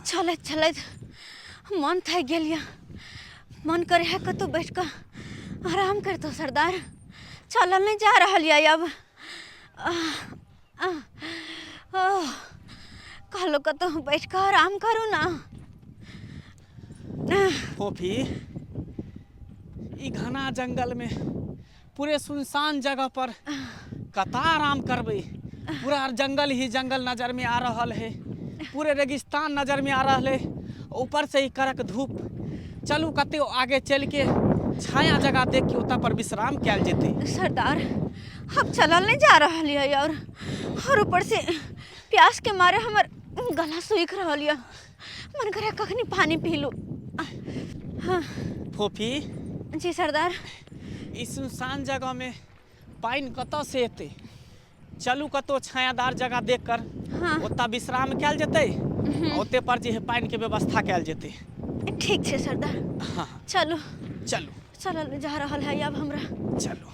चलत चलत मन थक गया। मन करे है कतो बैठ कर आराम कर तो सरदार। चलल नहीं जा रहा है अब। कहलो कतो बैठ कर आराम करो ना। फोफी ई घना जंगल में पूरे सुनसान जगह पर कता आराम करबे। पूरा जंगल ही जंगल नजर में आ रहा है। पूरे रेगिस्तान नजर में आ रहा है। ऊपर से ही कड़क धूप। चलू कते आगे चल के छाया जगह देख के उतना पर विश्राम किया जेते। सरदार अब चलल नहीं जा रहा है और ऊपर से प्यास के मारे हमर गला सूख रहा है। मन करे कखनी पानी पी लूं। हाँ। फोफी जी सरदार। इस सुनसान जगह में पानी कतौ से एते। चलू कतो छायादार जगह देख कर हाँ। उतना विश्राम कैल जेते। ओते पर जे पानी के व्यवस्था कैल जेते। ठीक है सरदार। हाँ चलो चलू चलल नहीं जा रहा है अब हमरा। चलो।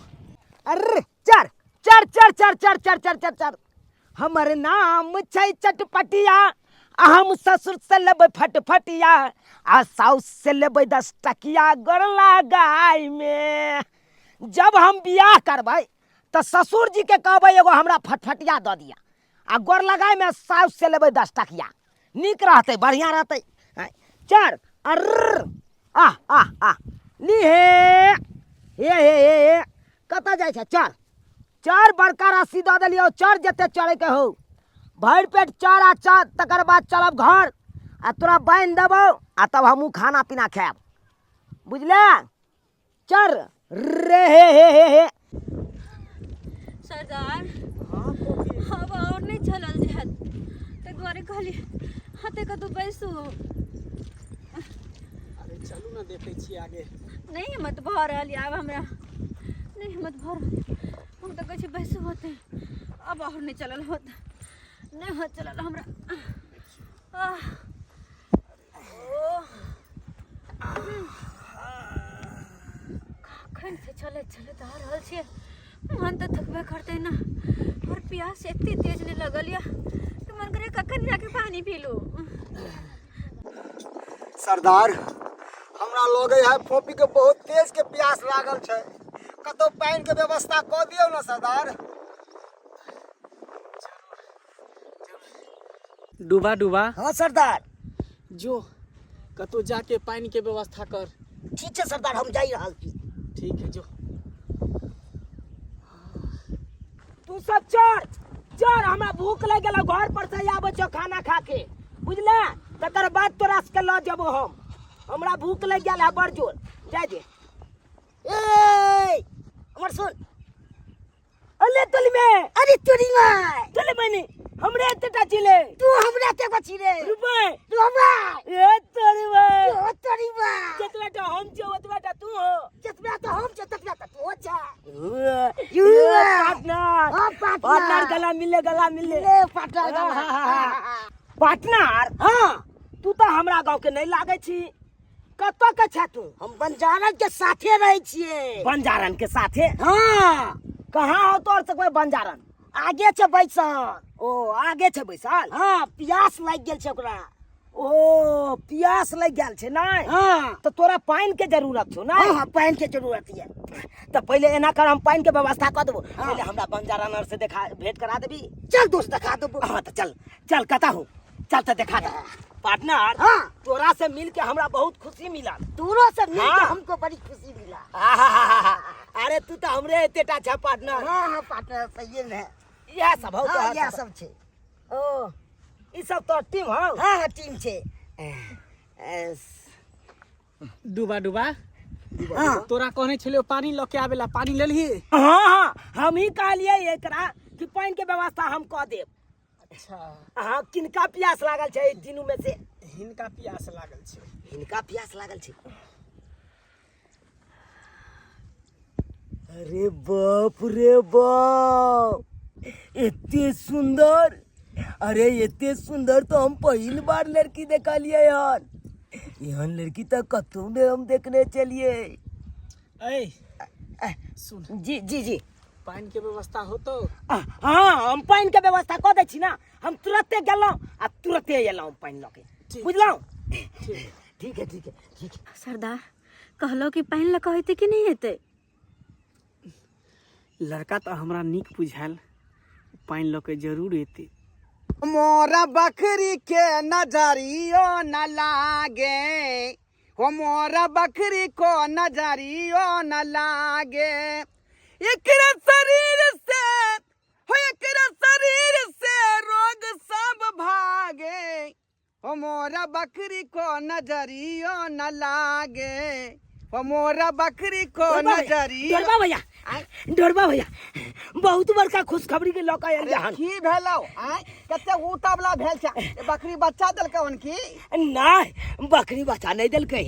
अरे चर चर चर चर चर चर चर चर चर हमर नाम छै चटपटिया। हम ससुर से लेबै फटफटिया आ साउस से लेबै 10 टकिया। गरला गाय में जब हम बियाह करबै तो ससुर जी के कहबै एगो हमरा फटफटिया दऽ दिया आ गोर लगाय में साउस से लेबै 10 टकिया। नीक रहतै बढ़िया रहतै। चर अर्र आ आ आ ली हे कतऽ जाइ छै। चर चर बड़का राशि दऽ देलियौ। चर जते चढ़े के हो भरि पेट चर आ चर। तकर बाद चलब घर आ तोरा बान्हि देबौ आ तब हमहूँ खाना पीना खायब। बुझले। चर रे हे सरदार अब और नहीं चलल जात। ते घरे कहली हाथे कतो बैसू। अरे चलू ना देखे छी आगे। नहीं हिम्मत भर रहा अब हमरा। नहीं हिम्मत भर हम तो कहे बैसू होते। अब और नहीं चलल होत। नहीं हो चलल हमरा। कखन से चले चले आ रहल छियै। मन तो थकबे करते ना और प्यास इतनी तेज नहीं लगल या तो मन करे कखन जाके पानी पी लूं। सरदार हमरा लगे है फोफी के बहुत तेज के प्यास लागल छै। कतो पानी के व्यवस्था कऽ दियौ ना सरदार। डूबा डूबा हाँ सरदार। जो कतो जाके पानी के व्यवस्था कर। ठीक है सरदार हम जाई रहल छी। ठीक है जो। तू सब चढ़ चढ़ हमरा भूख लग गेल। घर पर से आबै छौ खाना खा के बुझले। तकर बाद तोरा के लऽ जेबो हम। हमरा भूख लग गेल है बड़ जोर। जाय दे। ए हमर सुन। अले तली में अरे तोरी में चले मैंने हमरे एतटा चिले। तू हमरा के बची रे रुपए तू हमरा ए तोरी में ओ तोरी में जतबा तो हम छौ ओतबा तो तू हो। जतबा तो हम छौ ततबा तो तू हो जा। यू पार्टनर पार्टनर गला मिले पार्टनर। हाँ तू तो हमरा गांव के नहीं लागे छी। कतऽ के छ तू। हम बंजारन के साथे रहे छिए। बंजारन के साथे। हाँ कहाँ हो तोर से कोई बंजारन। आगे छ बैसल। ओ आगे छ बैसल। हाँ प्यास लग गेल छ ओकरा। ओ प्यास लग गेल छ नहीं। हाँ तो तोरा पानी के जरूरत छौ ना। हाँ पानी के जरूरत है। तो पहले एना कर हम पानी के व्यवस्था कर देबो। पहले हमरा बंजारन से देखा भेंट करा देबी। चल दोस्त दिखा देबो। हाँ तो चल चल कता हूँ चल तो दिखा दे पार्टनर। हाँ तोरा से मिल के हमरा बहुत खुशी मिला। तोरा से मिल के हमको बड़ी खुशी मिला। अरे तू तो हमरे एतेटा छ पार्टनर। हाँ हाँ पार्टनर सही है। यह सब हो। हाँ, यह सब छे। ओ ई सब तो टीम हो। हाँ हाँ टीम छे। डूबा डूबा तोरा कहने छलियो पानी ल के आवेला। पानी लेलही। हाँ हाँ हम ही कहलिए एकरा कि पानी के व्यवस्था हम कऽ देब। अच्छा हाँ किनका प्यास लागल छै दिनू में से। हिनका प्यास लागल छै। हिनका प्यास लागल छै। अरे बाप रे बाप एते सुंदर। अरे एते सुंदर तो हम पहली बार लड़की देखलिए यार। एहन लड़की तो कतौ ने हम देखने चलिए। ए सुन जी जी जी पानी के व्यवस्था हो तो। हाँ हम पानी के व्यवस्था कऽ दै छी ना। हम तुरंते गेलौं आ तुरंते एलौं पानी लके बुझलौं। ठीक है ठीक है ठीक है। सरदार कहलो कि पानी लके हेते कि नहीं हेते? लड़का तो हमरा निक बुझायल, पानी लके जरूर एते। मोरा बकरी के नजरियो न लागे, हो मोरा बकरी को नजरियो न लागे, एकरा शरीर से हो एकरा शरीर से रोग सब भागे, हो मोरा बकरी को नजरियो न लागे, हो मोरा बकरी को नजरियो। डोरबा भैया बहुत बड़का खुशखबरी के लौका आयल जहान। की भेलौ आय कते उतावला भेल छ, बकरी बच्चा देलकै उनकी? नहीं बकरी बच्चा नहीं देलकै।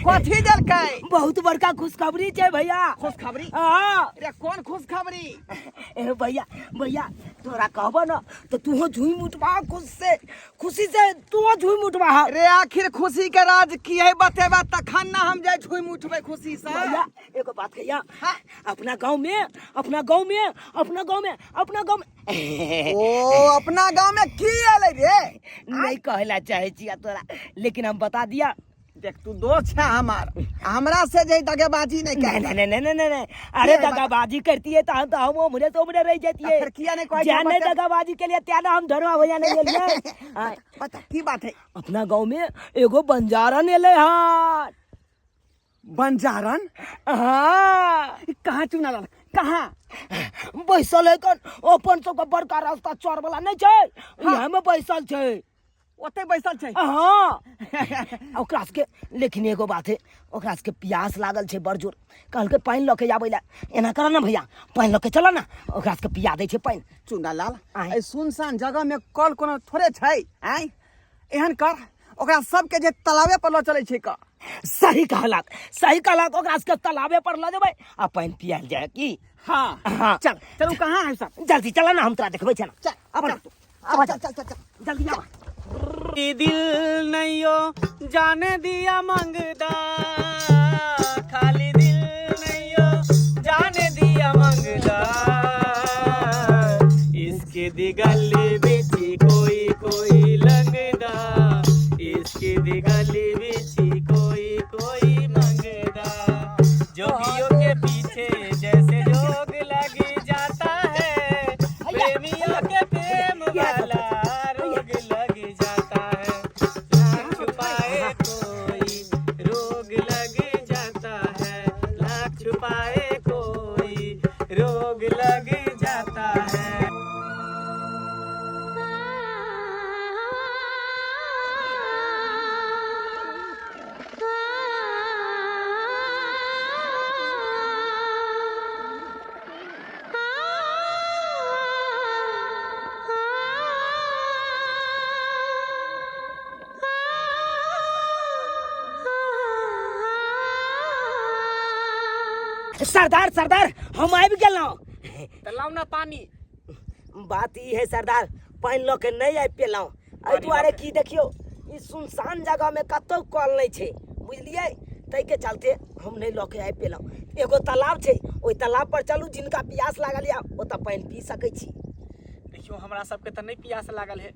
कथी देलकै? बहुत बड़का खुशखबरी छै भैया। खुशखबरी? हाँ अरे कौन खुशखबरी? ए भैया भैया तोरा कहबो न तो तू झूम उठवा खुशी से तू झूम उठवा। रे आखिर खुशी के राज की है बतेबा तखन ना हम जाय झूम उठबै खुशी से। भैया एगो बात कहिया, हाँ? अपना गांव में ओ अपना गांव में की आलै रे? नहीं कहला चाहे छिया तोरा, लेकिन हम बता दिया। देख तू दोस्त है हमार, हमरा से जे दगाबाजी नहीं कर। नहीं अरे दगाबाजी करती है तो हम उमरे तो उमरे रह जाती है। फिर किया नहीं कोई जाने दगाबाजी के लिए त्याना हम धरवा भैया नहीं गेलिए। बता की बात है? अपना गांव में एगो बंजारन एले हां। बंजारन? हाँ कहाँ चुना लाल? कहाँ बैसल है कन अपन सबका बड़का रास्ता चोर वाला नहीं छै, यहाँ में बैसल छै। ओते बैसल छै? हाँ ओकरा के लेकिन एगो बात है, ओकरा के प्यास लागल छै बड़ जोर। कहलकै पानी लके आबै ला। एना कर ना भैया, पानी लके चल ना, ओकरा के पिया दै छै पानी। चुना लाल आय। ए सुनसान जगह में कल कोनो थोड़े छै आय, एहन कर ओकरा सबके जे तालाबे पर ल चलै छै का। सही कहलक ओकरा के तालाबे पर ल जेबै आ पानी पियाल जाए की। हाँ हाँ चल चलू कहाँ है सब? जल्दी चल ना, हम तोरा देखबै छै ना। चल अब चल जल्दी आ। दिल नैयो जाने दिया मंगदा, खाली दिल नैयो जाने दिया मंगदा, इसके दिगली बिछी कोई कोई लगदा, इसके दिगली बिछी कोई कोई मंगदा, जोगियों के पीछे जैसे जोग लगी जाता है, प्रेमियों के प्रेम वाला रोग लग जाता है, लाख छुपाए कोई रोग लग जाता है, लाख छुपाए कोई रोग लग जाता है। सरदार हम आबि गेलौं। तलाव ना पानी। बात ई है सरदार, पानी ल के नहीं आबि पेलौं। एहि दुआरे की देखियो ई सुनसान जगह में कतौ कल नहीं छै, बुझलिए, तै के चलते हम नहीं ल के आबि पेलौं। एगो तालाब छै, ओइ तालाब पर चलू, जिनका प्यास लागल या ओतऽ पानी पी सकै छी। देखियो हमरा सबके तो नहीं प्यास लागल है,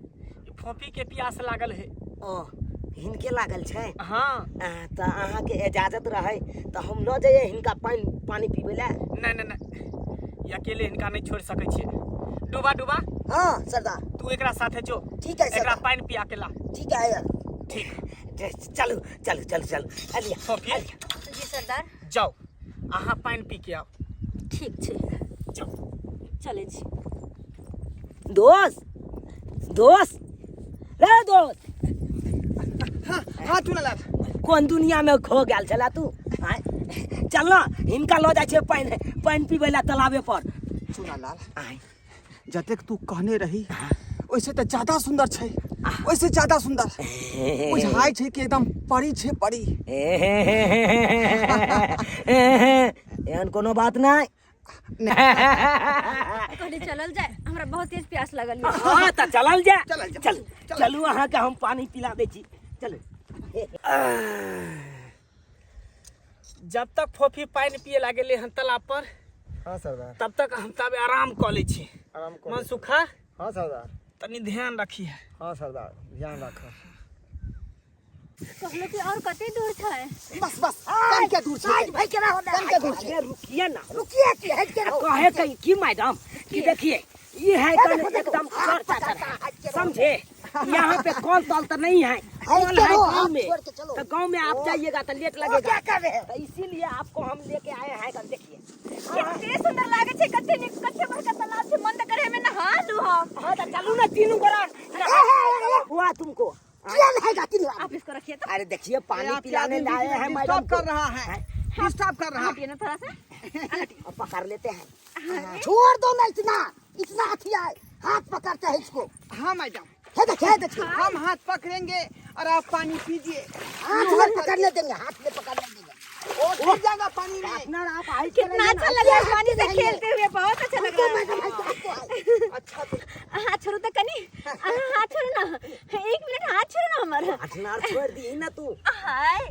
फोफी के प्यास लागल है। ओ हिनके लागल छै? हाँ तो अहाँ के इजाजत रहे तो हम ल जाइए हिनका पानी पीबे ला। नहीं अकेले इनका नहीं छोड़ सकै छियै। डूबा हाँ सरदार तू एकरा साथे जो। ठीक है एकरा सरदार। पानी पिया के ला। ठीक है यार। ठीक चलू अलिया फोफी जी सरदार। जाओ अहाँ पानी पी के आओ। ठीक छै, जाओ चले छी। दोस्त रे दोस्त, हाँ चुना लाल कौन दुनिया में खो गया चला तू? आय चल ना, हिनका लो जाय छै पानी पीबे ला तालाबे पर। चुना लाल आय जतेक तू कहने रही वैसे तो ज्यादा सुंदर छै, वैसे ज्यादा सुंदर बुझाई छै कि एकदम परी छै परी। एहन कोनो बात नहीं। कहली चलल जाए, हमरा बहुत तेज प्यास लगल है। हाँ तो चलल जा। चल। चलू अहाँ के हम पानी पिला दै छी। चलू। जब तक फोफी पानी पिए लागेले हन तालाब पर, हाँ सरदार। तब तक हम तब आराम कर ले छी। आराम कर। मन सुखा। हाँ सरदार। तनी ध्यान रखी है। हाँ सरदार ध्यान रखो। कहलो कि और कते दूर छै? बस बस कम के दूर छै भाई केना हो कम के दूर छै। रुकिए ना रुकिए कि है के कहे कहीं की मैडम कि देखिए ये है एकदम समझे यहाँ पे कॉल तॉल तो नहीं है। कॉल है गाँव में, तो गाँव में आप जाइएगा तो लेट लगेगा, तो इसीलिए आपको हम लेके आए हैं। देखिए कितने सुंदर लागे छै, कते निक कते बड़का तालाब छै, मन त करे में नहा लू हम। हाँ तो चलू ना तीनों गोरा हुआ तुमको क्या रहेगा तीनों। आप इसको रखिए तो। अरे देखिए पानी पिलाने लाए हैं मैडम डिस्टर्ब कर रहा है, डिस्टर्ब कर रहा ये ना थोड़ा सा अब पकड़ लेते हैं। छोड़ दो ना इतना इतना हथिया है, हाथ पकड़ते हैं इसको। हाँ मैडम, है देखिए हम हाथ पकड़ेंगे और आप पानी पीजिए। हाथ में पकड़ने देंगे, हाथ में पकड़ने देंगे। वो गिर जाएगा पानी में। अपना आप आई कितना अच्छा लग रहा है पानी से खेलते हुए, बहुत अच्छा लग रहा है। अच्छा तो हाथ छोड़ो तो कनी, हाथ छोड़ो ना, 1 मिनट हाथ छोड़ो ना हमारा। हाथ छोड़ दी ना तू। हाय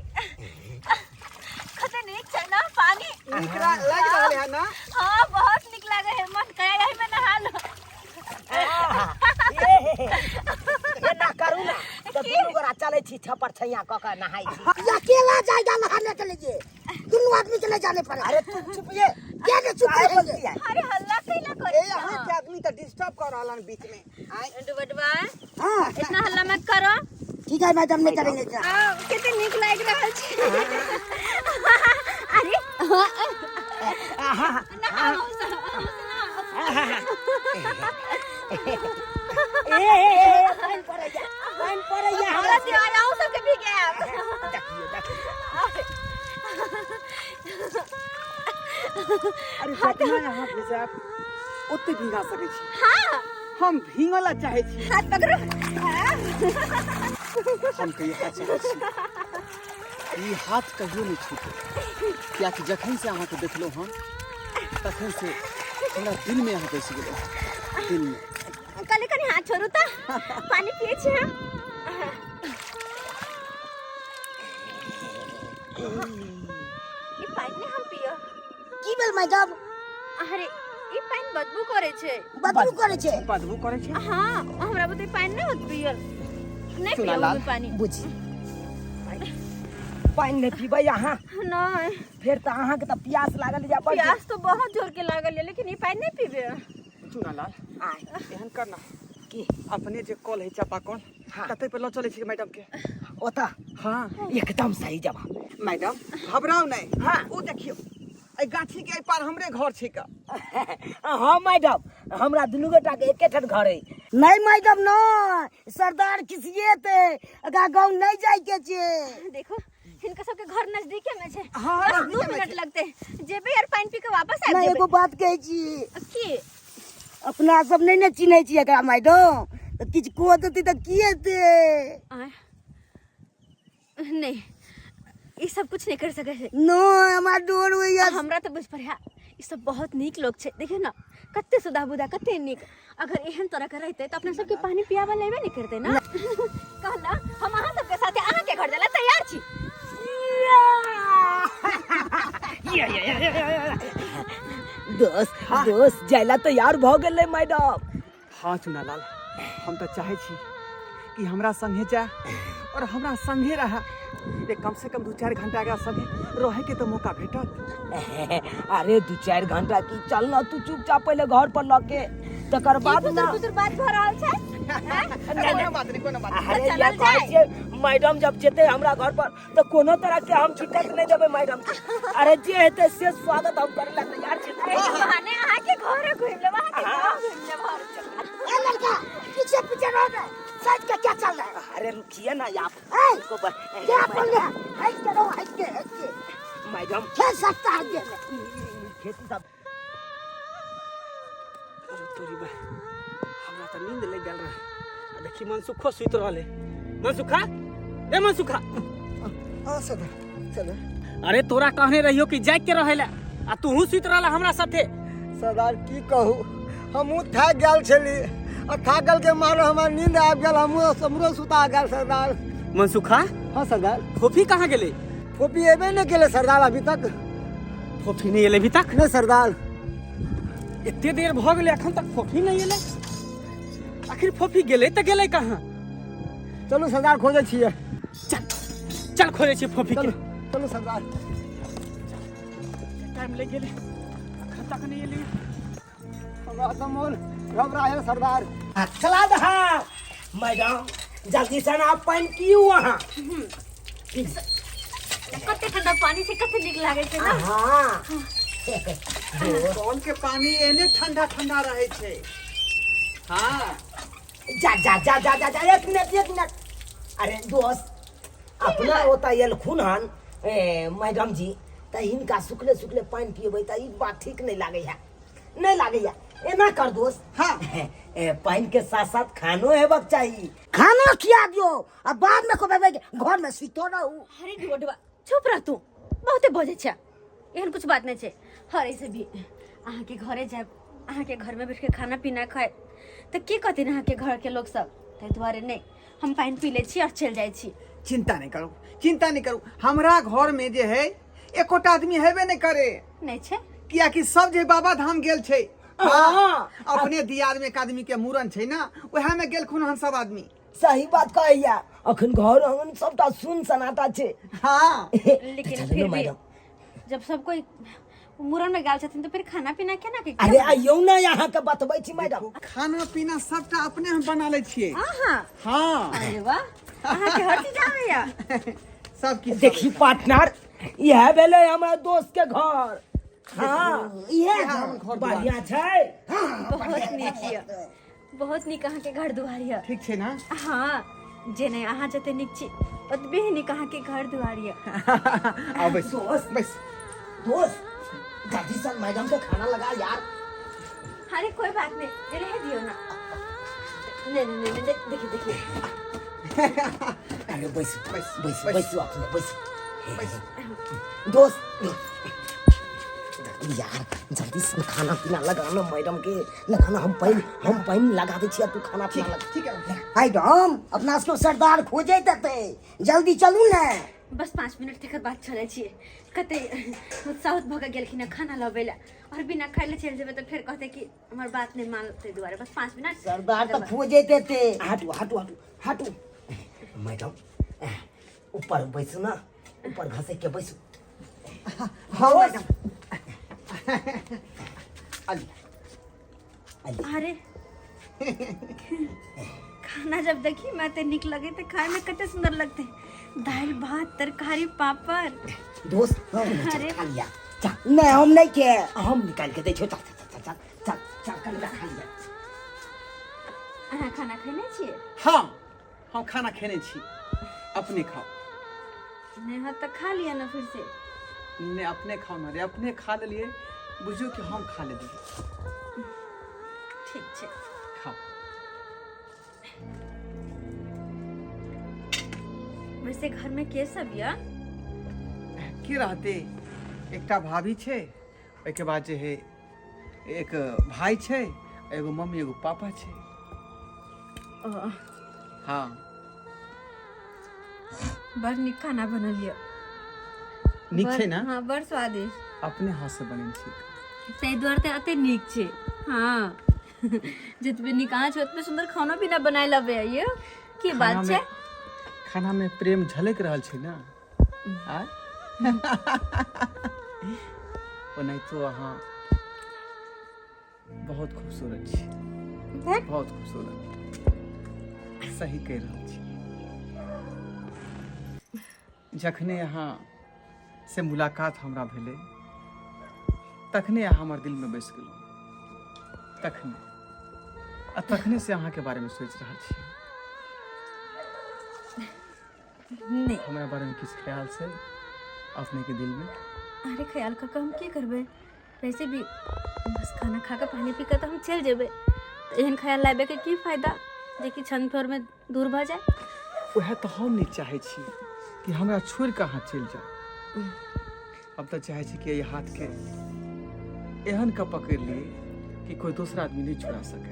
कते निक छै ना पानी, निक लग रहा है ना। हाँ बहुत निक लागे है, मन करेगा ही मैं नहा लो। ये ना करू ना तो तीनों गोरा चले छी छपर छैया क के नहाई छी। अकेला जाएगा नहाने के लिए, दोनों आदमी के ले जाने पड़े। अरे तू चुप ये क्या ने चुप है। अरे हल्ला कैला करे ए यहाँ के आदमी तो डिस्टर्ब कर रहा है बीच में। आए डुबडवा, हां इतना हल्ला मत करो। ठीक है मैडम नहीं करेंगे। कितने निक लाग रहल छै। अरे पानी पड़े जा हमरा दिवाला आऊ सबके भी गया। अरे पटना यहाँ से आप ओते भीगा सके छी। हाँ हम भींगला चाहे छी। हाथ पकड़ो। हम कहिए हाथ चाहे छी ई हाथ कहियो नहीं छूटे, क्या कि जखन से अहाँ के देखलो हम तखन से हमरा दिल में अहाँ बैस गेलो, दिल में। कले कनी हाथ छोड़ू त पानी पिए छी हम। ई पानी हम पियो। की भेल मैडम। अरे ई पानी बदबू करे छै। बदबू करे छे। बदबू करे छे। हाँ हमरा बुते पानी नहीं होत पियल, नहीं सुना पियो लाल पानी। बुझी पानी नहीं पीबे यहाँ नहीं फिर तो अहाँ के तो प्यास लागल जा। प्यास तो बहुत जोर के लागल है, लेकिन ई पानी नहीं पीबे। सुना लाल एहन करना की अपने जे कॉल है चापाकल हाँ। कते पे ल चले छी मैडम के। ओता हाँ एकदम सही जवाब। मैडम घबराओ नहीं। हाँ। ओ देखियो ए गाछी के पार हमरे घर छी का। हाँ मैडम हमरा दुनू गोटा के एके ठन घर है। नहीं मैडम न सरदार किसिए ते अगा गांव नहीं जाय के छे। देखो इनका सबके घर नजदीके में छे। हाँ, बस नजदीके 2 में मिनट छे। लगते, जेबे यार पानी पी के वापस आ नहीं जेबे। एगो बात कहे छी, की अपना सब नहीं ने चिन्है छी एकरा मैडम, तो किछ को देती तो किए ते। आय नहीं ई सब कुछ नहीं कर सके छे। नो हमार डोर होइया। हमरा तो बुझ पड़िया ई सब बहुत नीक लोग छे। देखियो ना कते सुधा बुधा कते नीक। अगर एहन तरह के रहते तो अपने सबके पानी पियावा लेबे नहीं करते ना। कहला हम अहाँ सबके साथे अहाँ के घर जाला तैयार छी। दोस्त जाइला तैयार भ गेलै मैडम। हाँ चुना लाल हम तो चाहे छी कि हमरा संगे जाए और हमरा संगे रहा। ये कम से कम 2-4 घंटा का संगे रहे के तो मौका भेटल। अरे 2-4 घंटा की चल ना तू चुपचाप पहले घर पर लगे तकर बाद ना। पुत्र बात भ रहल छे। कोनो बात नहीं, कोनो बात नहीं। अरे चलल या जाए। कहै छै मैडम जब जेते हमरा घर पर तो कोनो तरह के हम दिक्कत नहीं देबे मैडम के। अरे जे हेते से स्वागत हम करे ला तैयार छी। बहाने अहाँ के घर घूम ले, वहां के गांव घूम ले भर चल। ए लड़का पीछे पीछे रह गए, साइड का क्या चल रहा है। अरे रुकिए ना आप को क्या बोल रहे हैं। हट के रहो, हट के मैडम खेल सकता है ये खेती सब। अरे तोरी बा हमरा तो नींद लग गेल रहे। देखी मनसुखो सुत रहले। मनसुखा ए मनसुखा हाँ सर चलो। अरे तोरा कहने रहियो कि जाग के रहेला आ तू हूं सुत रहला हमरा साथे। सरदार की कहू हमहूँ थाक गेल छली और थाकल के मारे हमार नींद आबि गेल, हमरो सुता गेल सरदार। मनसुखा हाँ सरदार। फोफी कहाँ गेले? फोपी एबे नहीं केले सरदार अभी तक। फोफी नहीं एले अभी तक? नहीं सरदार। इतने देर भ गेले अखन तक फोफी नहीं एले। आखिर फोफी गेले त गेले कहाँ? चलू सरदार खोजे छियै। चल चल खोजे छी फोफी के। चलू सरदार। टाइम ले गेले अखन तक नहीं एली। हमरा त मोन घबराए सरदार। चला दहा मैडम, जल्दी से ना पानी पियो वहाँ। कते ठंडा पानी से कते नीक लागे छै ना। हाँ कौन के पानी एने ठंडा ठंडा रहे छे। हाँ जा जा जा जा जा जा, एक मिनट। अरे दोस्त, अपना होता ये खून हन मैडम जी, त हिनका सुखले सुखले पानी पिएबै त ई बात ठीक नहीं लागे है। एना कर दोस्त। हाँ पानी के साथ साथ खानो हेबक चाहिए। खाना खिया दियो आ बाद में कहबै घर में सुतो रहू। अरे ढोडवा चुप रह तू, बहुते बजे छै, एहन कुछ बात नहीं छै। हर ऐसे भी अहाँ के घरे जाब, अहाँ के घर में बैठ के खाना पीना खाए तो की कहथिन अहाँ के घर के लोग सब। ताहि दुआरे नहीं, हम पानी पी ले छी और चल जाए छी। चिंता नहीं करू। हमरा घर में जे है एकोटा आदमी हेबे नहीं करे। नहीं छै किया कि सब जे बाबा धाम गेल छे। हाँ अपने दियाद में एक आदमी के मूरन छे ना, वह में गेल खुन हम सब आदमी। सही बात कहैया। अखन घर आंगन सबटा सुन सनाटा छे। हाँ लेकिन फिर भी जब सब कोई मुरन में गाल छथिन तो फिर खाना पीना केना के। अरे आइयो ना यहाँ के बतबै छी मैडम। खाना पीना सबटा अपने हम बना ले छिए। हाँ हाँ अरे वाह, अहाँ के हर चीज आवेया। सब की देखी पार्टनर, यह भेले हमारे दोस्त के घर। हाँ यह घर बढ़िया छै। बहुत नीक ये, बहुत नीक अहाँ के घर दुआर ये। ठीक छे ना। हाँ जे नहीं अहाँ जते नीक छी ओतबे ही नीक अहाँ के घर दुआर ये। आओ बस बस। दोस्त जल्दी से मैडम के खाना लगा यार। अरे कोई बात नहीं, रह दियो ना। नहीं देखिए अरे बस बस, बस बस। बस अपने बस। दोस्त यार जल्दी से खाना पीना लगाना मैडम के लगाना। हम पानी लगा दे छियै, तू खाना पीना लगा। ठीक है। मैडम अपना सबको सरदार खोजे देते, जल्दी चलू ना। बस 5 मिनट तक बात चले छिए। कते उत्साहित भऽ गेलखिन खाना लबे ला और बिना खाइले चल जेबे तो फिर कहते कि हमर बात नहीं मानते दुआरे। बस 5 मिनट सरदार तो खोजे देते। हटू मैडम, ऊपर बैसू ना, ऊपर घसे के बैसू। हाँ मैडम। अरे खाना जब देखी मैं तो निक लगे तो खाए में कते सुंदर लगते। दाल भात तरकारी पापड़। दोस्त अरे खा लिया। चल नहीं हम नहीं के, हम निकाल के दे छो। चल कर खा लिया। अहाँ खाना खैने छिए? हाँ हम खाना खेने छी। अपने खाओ। नहीं हाँ तो खा लिया ना फिर से। ने अपने खाओ ना रे, अपने खा लिए बुझियो कि हम खा ले ठीक छै खाओ। वैसे घर में के सब या? की रहते एकटा भाभी छे, ओके बाद जे है एक भाई छे, एगो मम्मी एगो पापा छे। हाँ बड़ निक खाना बनल या। नीक छे ना। हाँ बड़ स्वादिष्ट, अपने हाथ से बने छी। ताहि दुआरे तऽ अते नीक छै। हाँ जतबे नीक अहाँ छै ओतबे सुंदर खाना पीना बनाए लबे ये की बात छै। खाना में प्रेम झलक रहल छै ना। आय ओनाहि तो अहाँ बहुत खूबसूरत छी, बहुत खूबसूरत। सही कह रहल छी। जखने अहाँ से मुलाकात हमरा भेले तखने अहाँ हमर दिल में बैस गेलहुँ। तखने से अहाँ के बारे में सोच रहल छी। नहीं हमरा बारे में किछ ख्याल से अपने के दिल में? अरे ख्याल का हम की करबे, वैसे भी बस खाना खा के पानी पी के तो हम चल जेबे। तो एहन ख्याल लाबे के की फायदा जे कि क्षण भर में दूर भ जाए। वह तो हम नहीं चाहे छी कि हमरा छोड़ के अहाँ चल जाओ। अब तो चाहे छी कि ये हाथ के एहन का पकड़ लिए कि कोई दूसरा आदमी नहीं छुड़ा सके।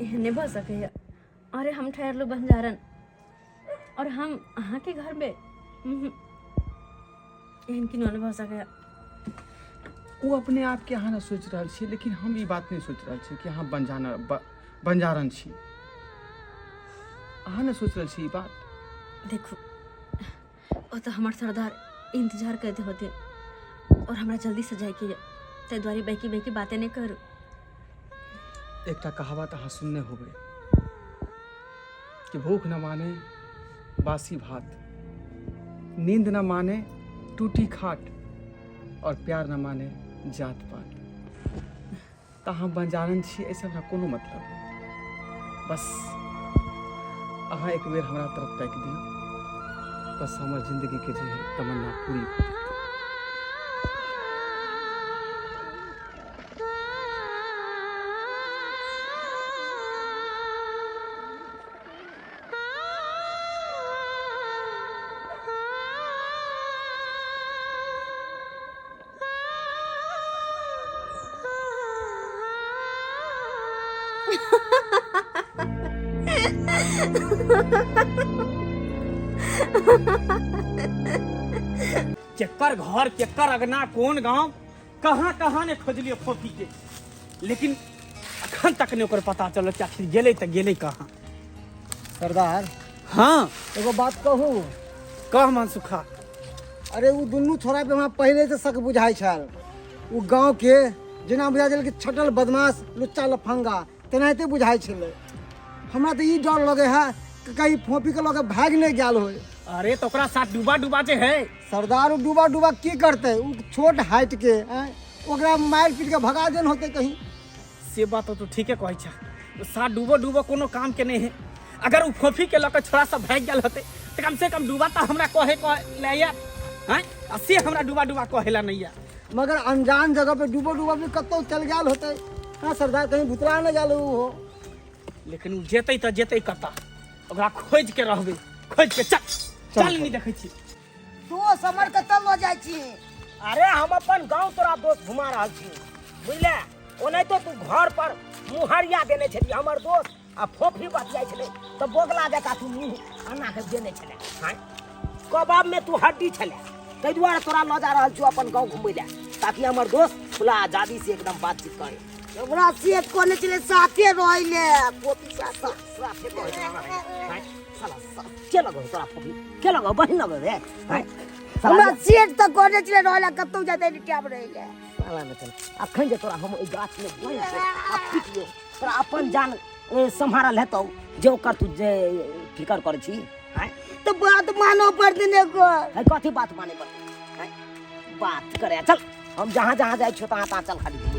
एहन नहीं भ सके। अरे हम ठहरलो बंजारन और हम अहाँ के घर में एहन की नहीं भ सके। वो अपने आप के अहाँ ना सोच रहा छी, लेकिन हम ये बात नहीं सोच रहा छी कि अहाँ बंजारन छी। अहाँ ने सोच रहल छी ई बात? देखो वो तो हमार सरदार इंतजार करते होते और हमरा जल्दी से जाए के ते द्वारी बैकी बैकी बातें नहीं करो। एकटा कहावत अहाँ सुनने होबे कि भूख न माने बासी भात, नींद न माने टूटी खाट, और प्यार न माने जात पात। तो हम बंजारन छी ऐसे हमरा कोनो मतलब नहीं। बस अहाँ एक बेर हमरा तरफ ताकि दियौ, बस हमर जिंदगी के जे तमन्ना पूरी भऽ जेतै। केकर घर केकर अगना कौन गांव कहाँ कहाँ ने खोजलियो फोफी के, लेकिन अखन तक ने ओकर पता चल कि आखिर गेले त गेले कहाँ। सरदार हाँ एगो बात कहूँ। कह मनसुखा। अरे वो दुनू छोरा पे हमरा पहले से शक बुझाई छल। वो गांव के जेना बुझाई छल कि छटल बदमाश लुच्चा लफंगा तेनाहिते बुझाई छलै। हमरा तो ई डर लगे है कि कहीं फोपी के लगे भाग नहीं गेल हो। अरे तो ओकरा साथ डूबा डूबा जे है। सरदार वो डूबा डूबा की करते? वो छोट हाइट के ओकरा मार पीट के भगा देन होते कहीं। से बात तो ठीके कहै छ। साथ डूबो डूबो कोनो काम के नहीं है। अगर वो फोफी के लके छोरा सब भाग गेल होते तो कम से कम डूबा तो हमरा कहे ले यार हैं। से हमरा डूबा डूबा कहेला नहीं यार। मगर अनजान जगह पे डूबो डूबा भी कतौ चल गेल होते। हाँ सरदार कहीं भुतला न गेल हो। लेकिन उ जेतै त जेतै कता, ओकरा खोज के रहबै, खोज के चल नहीं देखै छी। तू समर के तब हो जाय छी। अरे हम अपन गांव तोरा दोस्त घुमा रहल छी, बुझले? ओनै तो तू घर पर मुहरिया देने छली हमर दोस्त आ फोफी बतियाइ छले त बोगला जका तू मुंह अन्ना के देने छले। हां कबाब में तू हड्डी छले, तै दुआरे तोरा ल जा रहल छी अपन गांव घुमै ले, ताकि हमर दोस्त खुला आजादी से एकदम बातचीत करे। हमरा सेठ कोने चले साथे रहले फोफी साथे रहले। हां साला के लगो तोरा फोफी के लगो बहिन लगो रे। हां हमरा सेठ त कोने चले रहले कतौ जाते टाइम रहले। साला न चल अखन जे तोरा हम ओइ गाछ में बन से आ पिटियो तोरा अपन जान संभारल हेतौ जे ओकर तू जे फिकर कर छी। हैं तो बात मानो पड़ देने को है। कथि बात माने पड़ है? बात करे चल हम जहां जहां जाय छो तहां तहां चल खाली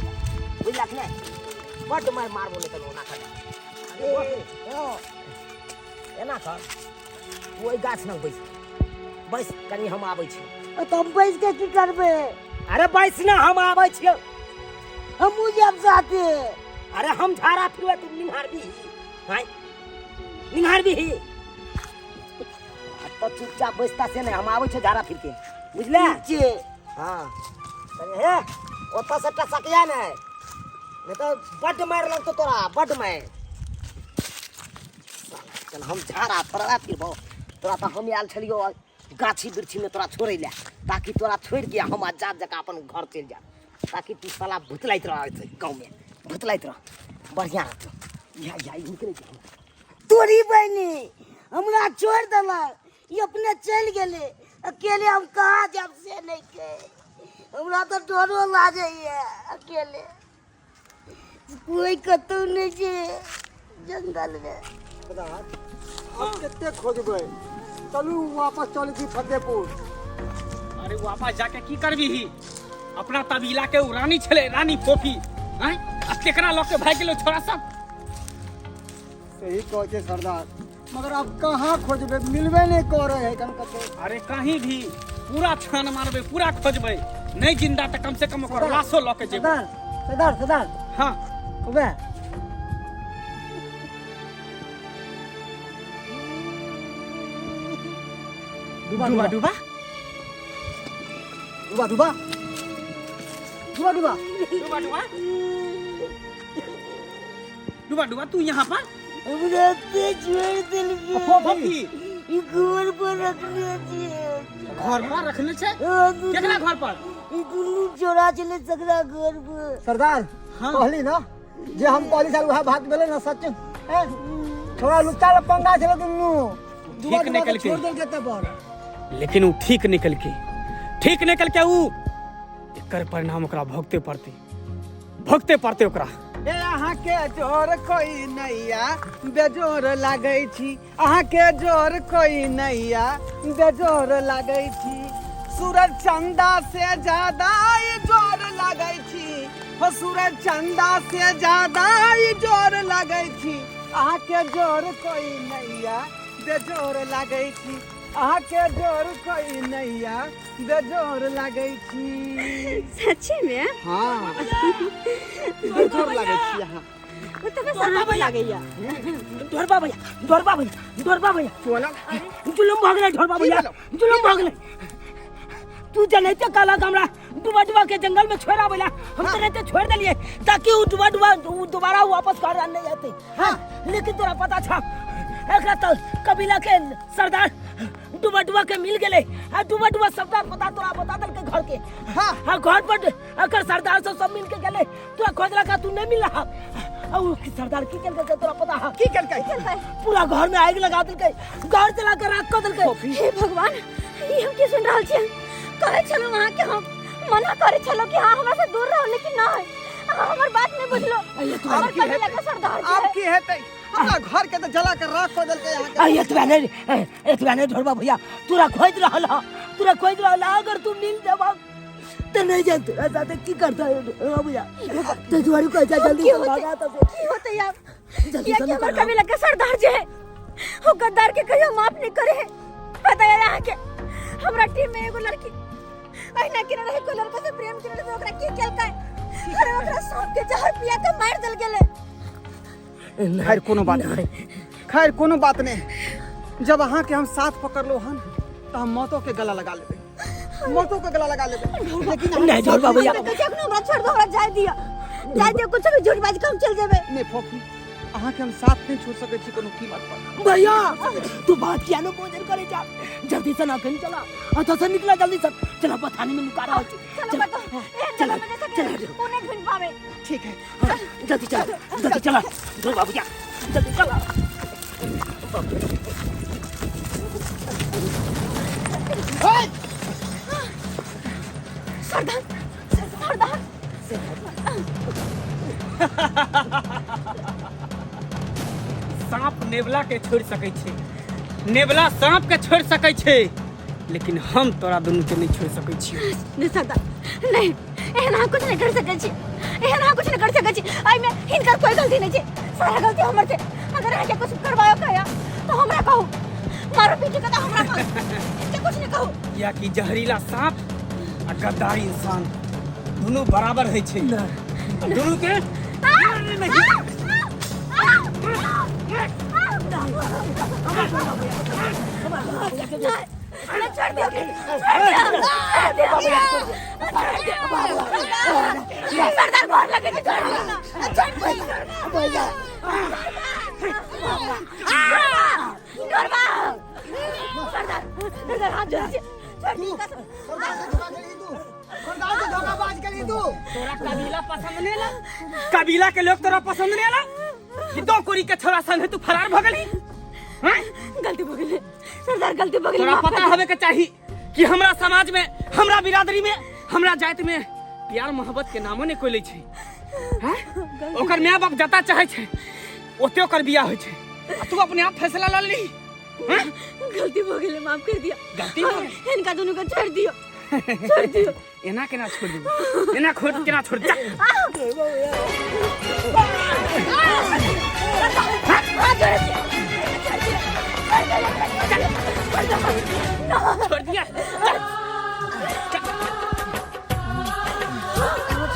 बुझला कि नहीं? बड मार मारबो ने तनो ना कर। अरे ओ एना कर ओइ गाछ न बैस कनी हम आबै छी। तो हम बैस के की करबे? अरे बैस ना हम आबै छी। हम जब साथे। अरे हम झाड़ा फिरवे तू निहार भी हैं निहार भी तो चुपचाप बैसता से नहीं हम आबै छ झाड़ा फिर के बुझले? हां अरे हे ओता से टसकिया नहीं तो बड मार लगतो तोरा बड मार। चल हम झाड़ा थोड़ा फिरबो तोरा तो हम आयल छलियो गाछी बिरछी में तोरा छोड़े ले, ताकि तोरा छोड़ के हम आजाद जका अपन घर चल जा, ताकि तू साला भुतलाइत रह गांव में भुतलाइत रह बढ़िया रहतो। या निकले तोरी बहनी हमरा छोड़ देला, ये अपने चल गेले अकेले। हम कहाँ जब से नहीं के हमरा तो डरो लागे है अकेले, कोई कतौ नहीं छे जंगल में। अब कितने खोजबै? चलू वापस चल छी फतेहपुर। अरे वापस जाके की करबी ही? अपना तबीला के रानी छले रानी फोफी हैं आ केकरा लके भाग गेलो छोरा सब। सही कह के सरदार, मगर अब कहाँ खोजबे? मिलबे नहीं करे है कन कतो। अरे कहीं भी पूरा छान मारबे पूरा खोजबे, नहीं जिंदा त कम से कम ओकर लाशो लके जेबे। सरदार हां ओबे डूबा डूबा डूबा डूबा डूबा डूबा तू यहाँ पर हमरा पे छोड़ दिल फोफी घर पर रखने छे। घर में रखने छे? केकरा घर पर? ई दुनू चोरा चले सकरा घर पर। सरदार हाँ। कहली ना जे हम कहली सर वह बात भेले ना सच हैं थोड़ा लुच्चा लफंगा छले दुनू ठीक निकल के छोड़ देल केते पर लेकिन उ ठीक निकल के उ एकर परिणाम ओकरा भोगते पड़ते ओकरा। ए अहाँ के जोर कोई नैया बेजोर लागै छी, अहाँ के जोर कोई नैया बेजोर लागै छी, सूरज चंदा से ज्यादा ई जोर लागै छी, हो सूरज चंदा से ज्यादा ई जोर लागै छी, अहाँ के जोर कोई नैया बेजोर लागै छी, अहाँ के जोर कोई नैया बेजोर लागै छी। सच्ची में हाँ बेजोर लागै छी अहाँ। वो तो बस आम लागैया। ढोरबा भैया चोला जुलुम भाग ले ढोरबा भैया जुलुम भाग ले। तू जनैते काला हमरा डुबा के जंगल में छोड़ा बोला हम तो रहते छोड़ दिए ताकि वो डुबा दोबारा वापस घर नहीं आते। हाँ लेकिन तोरा पता था एक तो कबीला के सरदार डुबा के मिल गए आ डुबा सरदार बता दल के घर के। हाँ घर पर अकर सरदार सब मिल के गए तोरा खोजला का तू नहीं मिला और सरदार की कर के तोरा पता है की कर के पूरा घर में आग लगा दिल के घर चला के राख कर दिल के। हे भगवान ये हम की सुन रहल छी करे चलो वहां के हम मना करे चलो कि हां हमरा से दूर रहो लेकिन ना है हमर बात नहीं बुझलो। हमर कबीला का सरदार आप की हेतै हमरा घर के तो जला के राख कर देलकै यहां के। एतबा नहीं ढोरबा भैया तोरा खोज रहल अगर तू मिल जाबा तो नहीं जान तेरा साथे की करता है भैया तो तुम्हारी को जल्दी भागा तो की होते आप ये कि हमर कबीला का सरदार जे है वो गद्दार के कहियो माफ नहीं करे है। पता है यहाँ के हमरा टीम में एगो लड़की अहिना के रहे को लड़का से प्रेम करे तो ओकरा की केलकै अरे ओकरा सांप के जहर पिया के मार देल गेले। खैर कोनो बात नहीं जब अहाँ के हम साथ पकड़ लो हन तो हम मौतों के गला लगा लेबे लेकिन नहीं ढोरबा भैया हमरा छोड़ दो हमरा जाय दिया कुछ भी झूठबाजी काम चल जाबे नहीं फोफी अहाँ के हम साथ नहीं छोड़ सके छी कोनो कीमत पर। भैया तू बात किया नो बोझर करे जा जल्दी से ना कहीं चला अच्छा से निकला जल्दी से चला पथानी में लुका रहा है। चलो बता चला उन्हें ढूंढ पावे। ठीक है जल्दी चला ढोरबा भैया जल्दी चला। सरदार सांप नेवला के छोड़ सकै छै, नेवला सांप के छोड़ सकै छै, लेकिन हम तोरा दुनू के नहीं छोड़ सकै छी। नहीं सरदार नहीं एना कुछ नहीं कर सकै छी आई में हिनकर कोई गलती नहीं छै सारा गलती हमर छै। अगर आके कुछ करवायो कया तो हमरा कहू मारो पीटे का तो हमरा कहू इनके कुछ नहीं कहू। या कि जहरीला सांप आ गद्दार इंसान दोनों बराबर है छै दोनों के छोड़ दिया सरदार बहुत लगे सरदार हाथ जोड़ तोरा कबीला पसंद नहीं ला, कबीला के लोग तोरा पसंद नहीं ला कि दो कोरी के छोरा संग तू फरार भ गेली। गलती हो गई सरदार गलती हो गई। तोरा पता हवे के चाहिए कि हमरा समाज में हमरा बिरादरी में हमरा जात में प्यार मोहब्बत के नामो ने कोई ले छै। हैं ओकर माय बाप जता चाहे छै ओते ओकर बियाह होय छै तू अपने आप फैसला ल ली। हैं गलती हो गई माफ कर दिया। गलती हो गई इनका दोनों को छोड़ दियो एना केना छोड़ दी एना खोद केना छोड़ जा छोड़ दिया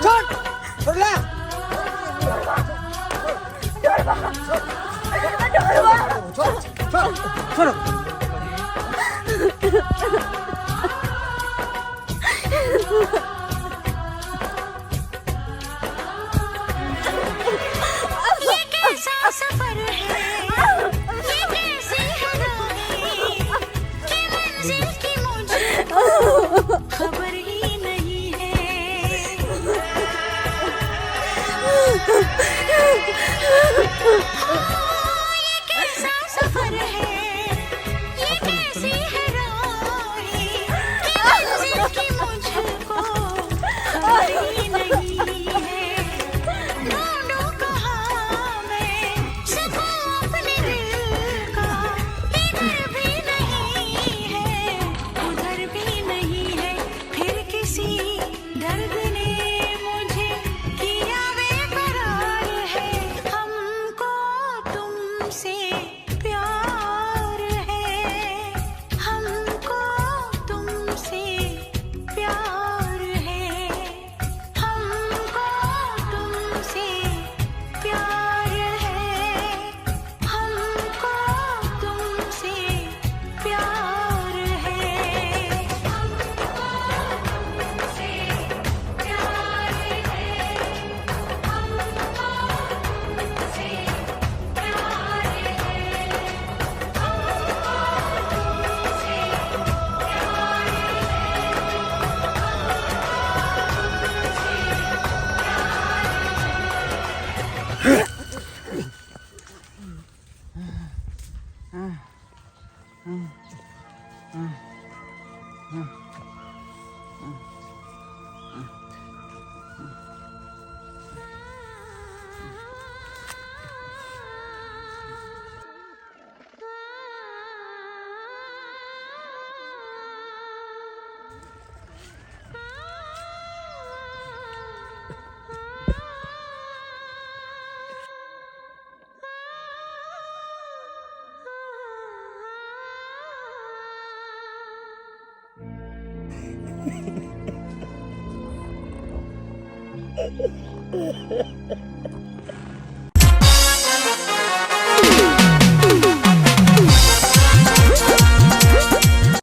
छोड़ ले छोड़ सफर है ये कैसी कि मंजिल की मुझे खबर ही नहीं है। ये कैसा सफर है, ये कैसी है राहें कि मंजिल की मुझको खबर ही नहीं है। ढूंढूं कहाँ मैं सुकून अपने दिल का, इधर भी नहीं है उधर भी नहीं है। फिर किसी दर्द ने मुझे किया बेकरार है। हमको तुमसे प्यार है, हमको तुमसे प्यार है, हमको तुमसे प्यार है, हमको तुमसे प्यार है, हमको तुमसे